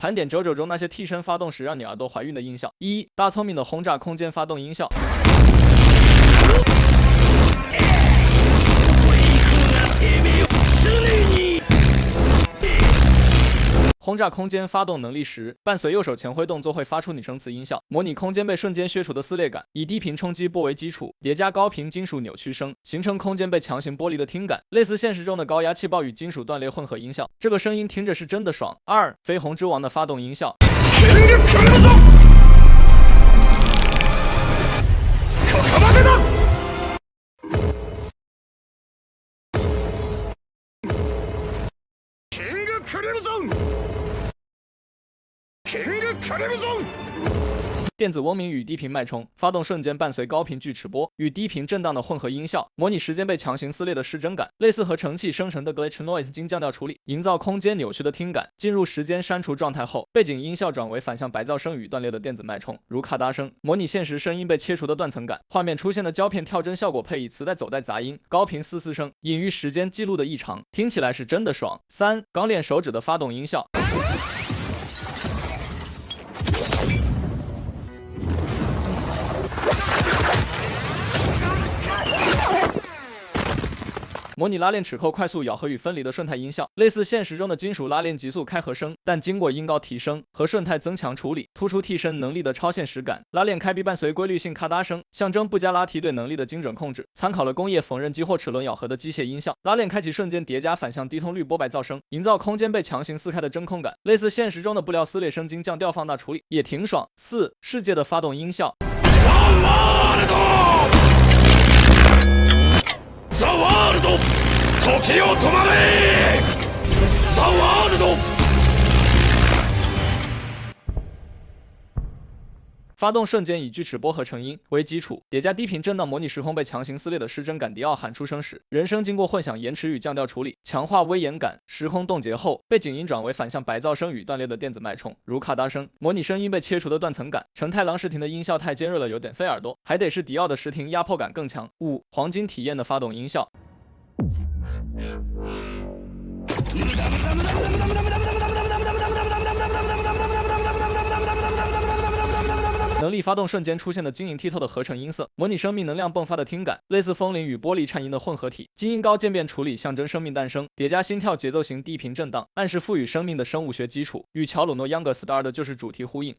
盘点9中那些替身发动时让你耳朵怀孕的音效：一、大聪明的轰炸空间发动音效。轰炸空间发动能力时，伴随右手前挥动作会发出拟声词音效，模拟空间被瞬间削除的撕裂感。以低频冲击波为基础，叠加高频金属扭曲声，形成空间被强行剥离的听感，类似现实中的高压气爆与金属断裂混合音效。这个声音听着是真的爽。二、绯红之王的发动音效。电子嗡鸣与低频脉冲，发动瞬间伴随高频锯齿波与低频震荡的混合音效，模拟时间被强行撕裂的失真感，类似合成器生成的 glitch noise 经降调处理，营造空间扭曲的听感。进入时间删除状态后，背景音效转为反向白噪声与断裂的电子脉冲，如咔嗒声，模拟现实声音被切除的断层感。画面出现的胶片跳帧效果配以磁带走带杂音，高频嘶嘶声，隐喻时间记录的异常，听起来是真的爽。三、钢链手指的发动音效。模拟拉链齿扣快速咬合与分离的顺态音效，类似现实中的金属拉链急速开合声，但经过音高提升和顺态增强处理，突出替身能力的超现实感。拉链开闭伴随规律性咔嗒声，象征布加拉提对能力的精准控制，参考了工业缝纫机或齿轮咬合的机械音效。拉链开启瞬间叠加反向低通滤波白噪声，营造空间被强行撕开的真空感，类似现实中的布料撕裂声经降调放大处理，也挺爽。四、世界的发动音效。ザワールド、時を止まれ！ザワールド。发动瞬间以锯齿波合成音为基础，叠加低频震荡模拟时空被强行撕裂的失真感。迪奥喊出声时，人声经过混响延迟与降调处理，强化威严感。时空冻结后，背景音转为反向白噪声与断裂的电子脉冲，如咔嗒声，模拟声音被切除的断层感。成太郎时停的音效太尖锐了，有点费耳朵，还得是迪奥的时停压迫感更强。五、黄金体验的发动音效。能力发动瞬间出现的晶莹剔透的合成音色，模拟生命能量迸发的听感，类似风铃与玻璃颤音的混合体。基因高渐变处理象征生命诞生，叠加心跳节奏型低频震荡，暗示赋予生命的生物学基础，与乔鲁诺 Younger Star 的就是主题呼应。